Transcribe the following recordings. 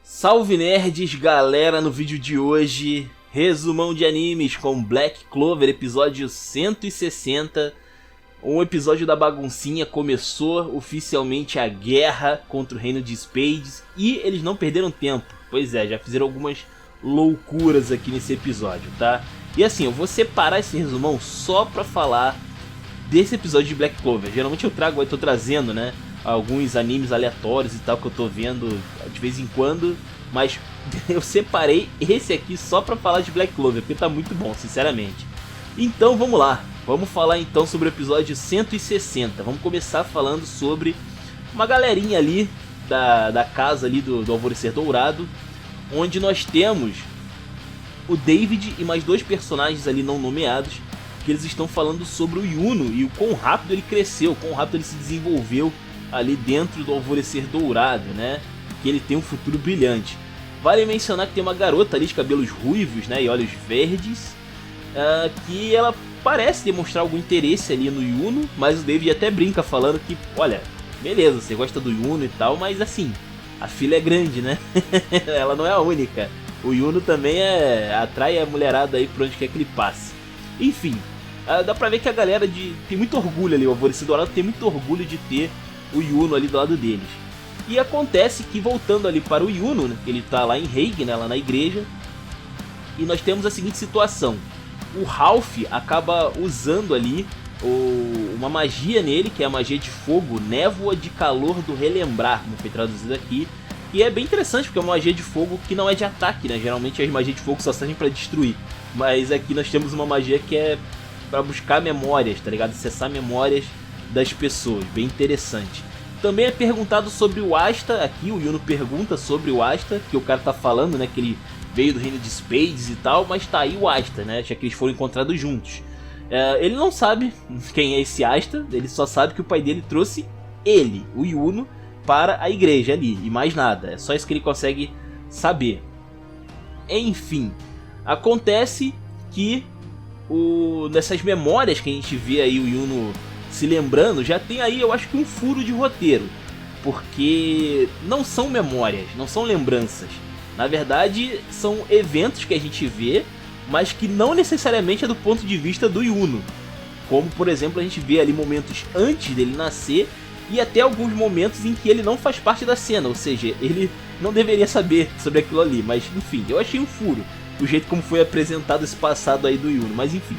Salve nerds, galera, no vídeo de hoje, resumão de animes com Black Clover, episódio 160. Um episódio da baguncinha, começou oficialmente a guerra contra o reino de Spades e eles não perderam tempo. Pois é, já fizeram algumas loucuras aqui nesse episódio, tá? E assim, eu vou separar esse resumão só pra falar desse episódio de Black Clover. Geralmente eu tô trazendo, né, alguns animes aleatórios e tal que eu tô vendo de vez em quando, mas eu separei esse aqui só pra falar de Black Clover, porque tá muito bom, sinceramente. Então vamos lá, vamos falar então sobre o episódio 160. Vamos começar falando sobre uma galerinha ali da casa ali do Alvorecer Dourado, onde nós temos o David e mais dois personagens ali não nomeados, que eles estão falando sobre o Yuno e o quão rápido ele cresceu, o quão rápido ele se desenvolveu ali dentro do Alvorecer Dourado, né? Que ele tem um futuro brilhante. Vale mencionar que tem uma garota ali de cabelos ruivos, né, e olhos verdes, que ela parece demonstrar algum interesse ali no Yuno, mas o David até brinca falando que, olha, beleza, você gosta do Yuno e tal, mas assim, a fila é grande, né? Ela não é a única. O Yuno também atrai a mulherada aí por onde quer que ele passe. Enfim, dá pra ver que a galera tem muito orgulho ali, o Alvorecer Dourado tem muito orgulho de ter o Yuno ali do lado deles. E acontece que, voltando ali para o Yuno, né, ele tá lá em Reig, né, lá na igreja, e nós temos a seguinte situação. O Ralph acaba usando ali uma magia nele, que é a magia de fogo, Névoa de Calor do Relembrar, como foi traduzido aqui. E é bem interessante, porque é uma magia de fogo que não é de ataque, né? Geralmente as magias de fogo só servem para destruir. Mas aqui nós temos uma magia que é para buscar memórias, tá ligado? Acessar memórias das pessoas, bem interessante. Também é perguntado sobre o Asta, aqui o Yuno pergunta sobre o Asta, que o cara tá falando, né, que ele veio do reino de Spades e tal, mas tá aí o Asta, né, já que eles foram encontrados juntos. Ele não sabe quem é esse Asta, ele só sabe que o pai dele trouxe ele, o Yuno, para a igreja ali, e mais nada, é só isso que ele consegue saber. Enfim, acontece que nessas memórias que a gente vê aí o Yuno se lembrando, já tem aí, eu acho que um furo de roteiro, porque não são memórias, não são lembranças, na verdade são eventos que a gente vê, mas que não necessariamente é do ponto de vista do Yuno, como por exemplo a gente vê ali momentos antes dele nascer e até alguns momentos em que ele não faz parte da cena, ou seja, ele não deveria saber sobre aquilo ali, mas enfim, eu achei um furo o jeito como foi apresentado esse passado aí do Yuno, mas enfim.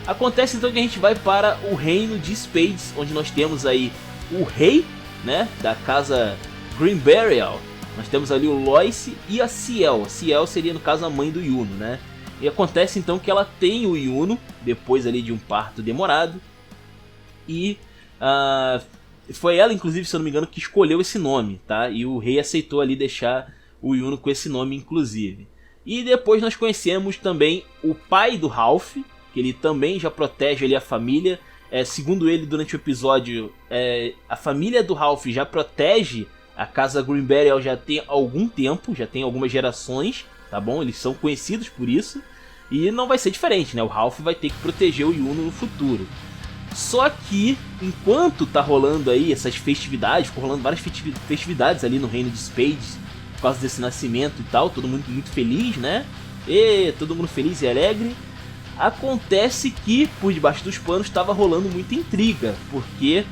Acontece então que a gente vai para o reino de Spades, onde nós temos aí o rei, né, da casa Green Burial. Nós temos ali o Loice e a Ciel. A Ciel seria no caso a mãe do Yuno, né? E acontece então que ela tem o Yuno, depois ali de um parto demorado. E foi ela, inclusive, se eu não me engano, que escolheu esse nome, tá? E o rei aceitou ali deixar o Yuno com esse nome, inclusive. E depois nós conhecemos também o pai do Ralph, que ele também já protege ali a família. Segundo ele, durante o episódio, a família do Ralph já protege a casa Green Burial já tem algum tempo, já tem algumas gerações, tá bom? Eles são conhecidos por isso. E não vai ser diferente, né? O Ralph vai ter que proteger o Yuno no futuro. Só que, enquanto tá rolando aí essas festividades, ficou rolando várias festividades ali no reino de Spades, por causa desse nascimento e tal, todo mundo muito feliz, né? Todo mundo feliz e alegre. Acontece que, por debaixo dos panos, estava rolando muita intriga, porque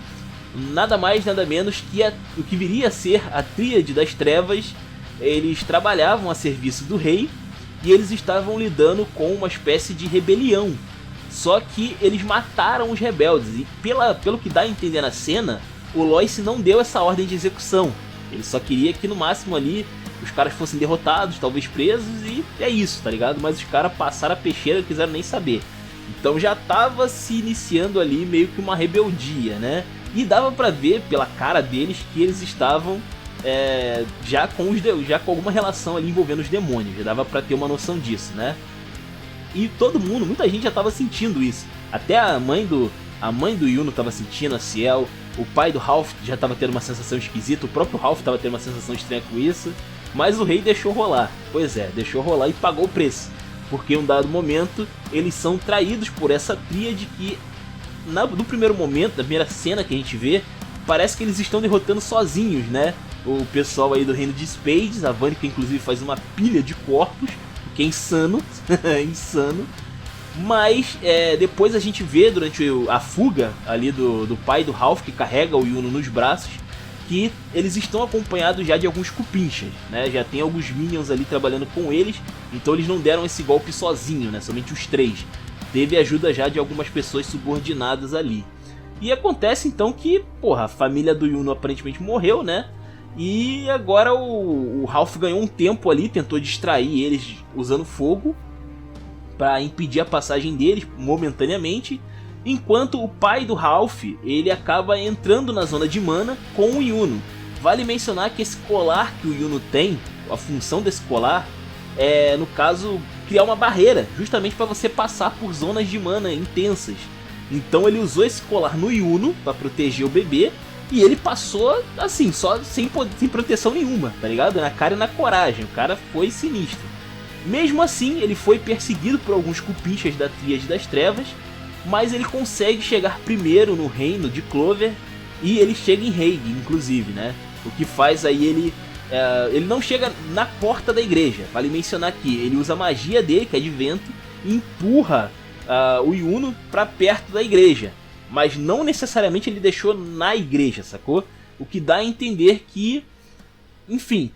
nada mais, nada menos que o que viria a ser a Tríade das Trevas, eles trabalhavam a serviço do rei e eles estavam lidando com uma espécie de rebelião. Só que eles mataram os rebeldes e, pelo que dá a entender na cena, o Loice não deu essa ordem de execução. Ele só queria que no máximo ali os caras fossem derrotados, talvez presos, e é isso, tá ligado? Mas os caras passaram a peixeira e não quiseram nem saber. Então já tava se iniciando ali meio que uma rebeldia, né? E dava pra ver pela cara deles que eles estavam já com alguma relação ali envolvendo os demônios. Já dava pra ter uma noção disso, né? E todo mundo, muita gente já tava sentindo isso. Até a mãe do Yuno tava sentindo, a Ciel. O pai do Ralph já tava tendo uma sensação esquisita. O próprio Ralph tava tendo uma sensação estranha com isso. Mas o rei deixou rolar. Pois é, deixou rolar e pagou o preço. Porque em um dado momento eles são traídos por essa tríade que no primeiro momento, na primeira cena que a gente vê, parece que eles estão derrotando sozinhos, né? o pessoal aí do reino de Spades. A Vanica inclusive faz uma pilha de corpos, o que é insano, insano. Mas depois a gente vê durante a fuga ali do pai do Ralph, que carrega o Yuno nos braços, que eles estão acompanhados já de alguns cupinchas, né? Já tem alguns minions ali trabalhando com eles, então eles não deram esse golpe sozinho, né? Somente os 3. Teve ajuda já de algumas pessoas subordinadas ali. E acontece então que, porra, a família do Yuno aparentemente morreu, né? E agora o Ralph ganhou um tempo ali, tentou distrair eles usando fogo para impedir a passagem deles momentaneamente. Enquanto o pai do Ralph, ele acaba entrando na zona de mana com o Yuno. Vale mencionar que esse colar que o Yuno tem, a função desse colar, é, no caso, criar uma barreira, justamente para você passar por zonas de mana intensas. Então ele usou esse colar no Yuno para proteger o bebê, e ele passou assim, só sem proteção nenhuma, tá ligado? Na cara e na coragem, o cara foi sinistro. Mesmo assim, ele foi perseguido por alguns cupinchas da Tríade das Trevas, mas ele consegue chegar primeiro no reino de Clover, e ele chega em Hague, inclusive, né? O que faz aí ele não chega na porta da igreja. Vale mencionar que ele usa a magia dele, que é de vento, e empurra o Yuno pra perto da igreja. Mas não necessariamente ele deixou na igreja, sacou? O que dá a entender que, enfim,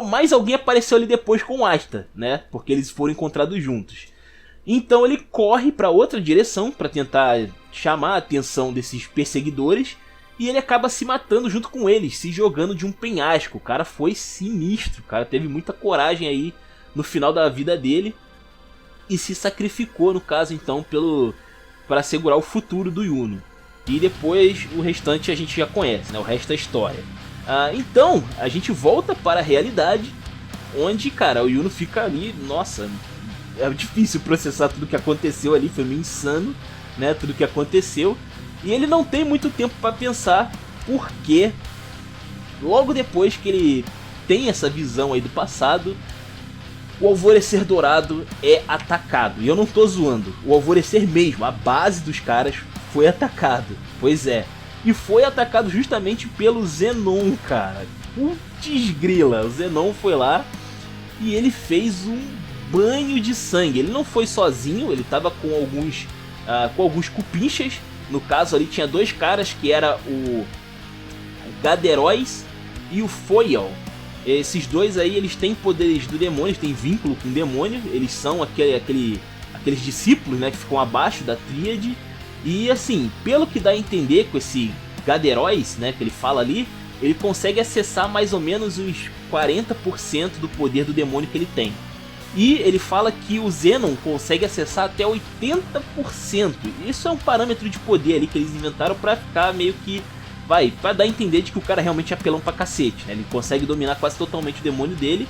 mais alguém apareceu ali depois com Asta, né? Porque eles foram encontrados juntos. Então ele corre para outra direção para tentar chamar a atenção desses perseguidores, e ele acaba se matando junto com eles, se jogando de um penhasco. O cara foi sinistro, o cara teve muita coragem aí no final da vida dele e se sacrificou, no caso então, para assegurar o futuro do Yuno. E depois o restante a gente já conhece, né? O resto é história. Então a gente volta para a realidade, onde, cara, o Yuno fica ali, nossa, é difícil processar tudo que aconteceu ali, foi meio insano, né, tudo que aconteceu. E ele não tem muito tempo para pensar, porque logo depois que ele tem essa visão aí do passado, o Alvorecer Dourado é atacado. E eu não tô zoando, o Alvorecer mesmo, a base dos caras, foi atacado. Pois é, e foi atacado justamente pelo Zenon, cara. Putz grila, o Zenon foi lá e ele fez um banho de sangue. Ele não foi sozinho, ele tava com alguns cupinchas. No caso ali tinha 2 caras, que era o Gaderois e o Foyal. Esses 2 aí, eles têm poderes do demônio, têm vínculo com o demônio. Eles são aqueles discípulos, né, que ficam abaixo da Tríade. E assim, pelo que dá a entender com esse Gaderois, né, que ele fala ali, ele consegue acessar mais ou menos uns 40% do poder do demônio que ele tem. E ele fala que o Zenon consegue acessar até 80%. Isso é um parâmetro de poder ali que eles inventaram pra ficar meio que... pra dar a entender de que o cara realmente é apelão pra cacete, né? Ele consegue dominar quase totalmente o demônio dele.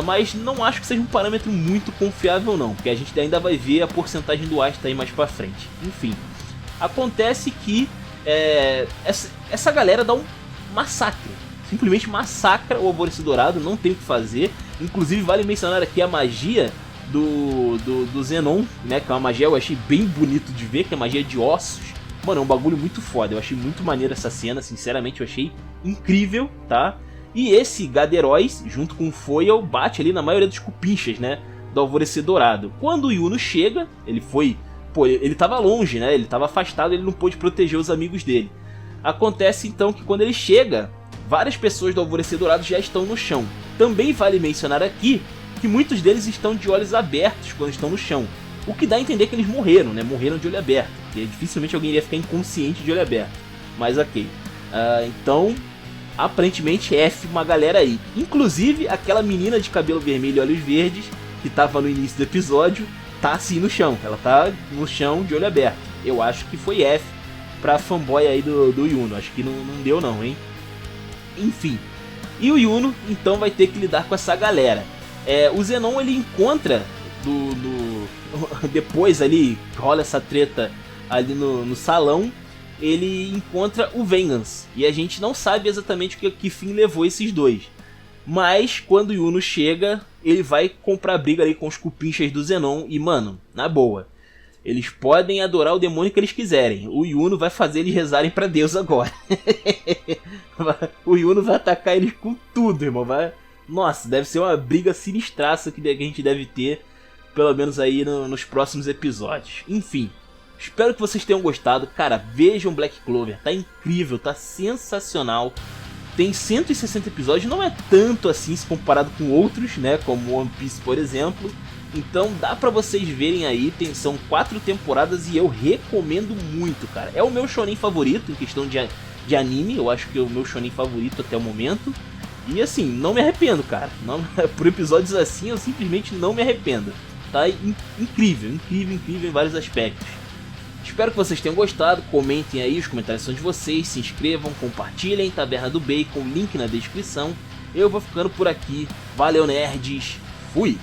Mas não acho que seja um parâmetro muito confiável não, porque a gente ainda vai ver a porcentagem do Asta aí mais pra frente. Enfim, acontece que essa galera dá um massacre. Simplesmente massacra o Alvorecer Dourado, não tem o que fazer. Inclusive vale mencionar aqui a magia do Zenon, né? Que é uma magia, eu achei bem bonito de ver, que é a magia de ossos. Mano, é um bagulho muito foda, eu achei muito maneiro essa cena, sinceramente eu achei incrível, tá? E esse Gaderois, junto com o Foyal, bate ali na maioria dos cupinchas, né? Do Alvorecer Dourado. Quando o Yuno chega, ele tava longe, né? Ele tava afastado, ele não pôde proteger os amigos dele. Acontece então que quando ele chega, várias pessoas do Alvorecer Dourado já estão no chão. Também vale mencionar aqui que muitos deles estão de olhos abertos quando estão no chão. O que dá a entender que eles morreram, né? Morreram de olho aberto. Porque dificilmente alguém iria ficar inconsciente de olho aberto. Mas ok. Então, aparentemente F uma galera aí. Inclusive aquela menina de cabelo vermelho e olhos verdes, que tava no início do episódio, tá assim no chão. Ela tá no chão de olho aberto. Eu acho que foi F pra fanboy aí do Yuno. Acho que não deu não, hein? Enfim. E o Yuno, então, vai ter que lidar com essa galera. O Zenon, ele encontra depois ali, rola essa treta ali no salão, ele encontra o Vengeance. E a gente não sabe exatamente que fim levou esses 2. Mas, quando o Yuno chega, ele vai comprar briga ali com os cupinchas do Zenon. E, mano, na boa, Eles podem adorar o demônio que eles quiserem. O Yuno vai fazer eles rezarem pra Deus agora. O Yuno vai atacar eles com tudo, irmão. Nossa, deve ser uma briga sinistraça que a gente deve ter, pelo menos aí nos próximos episódios. Enfim, espero que vocês tenham gostado. Cara, vejam Black Clover, tá incrível, tá sensacional. Tem 160 episódios, não é tanto assim se comparado com outros, né, como One Piece, por exemplo. Então dá pra vocês verem aí, são 4 temporadas e eu recomendo muito, cara. É o meu shonen favorito em questão de anime, eu acho que é o meu shonen favorito até o momento. E assim, não me arrependo, cara. Por episódios assim, eu simplesmente não me arrependo. Tá incrível, incrível, incrível em vários aspectos. Espero que vocês tenham gostado, comentem aí, os comentários são de vocês, se inscrevam, compartilhem, Taverna do Bacon, link na descrição. Eu vou ficando por aqui, valeu nerds, fui!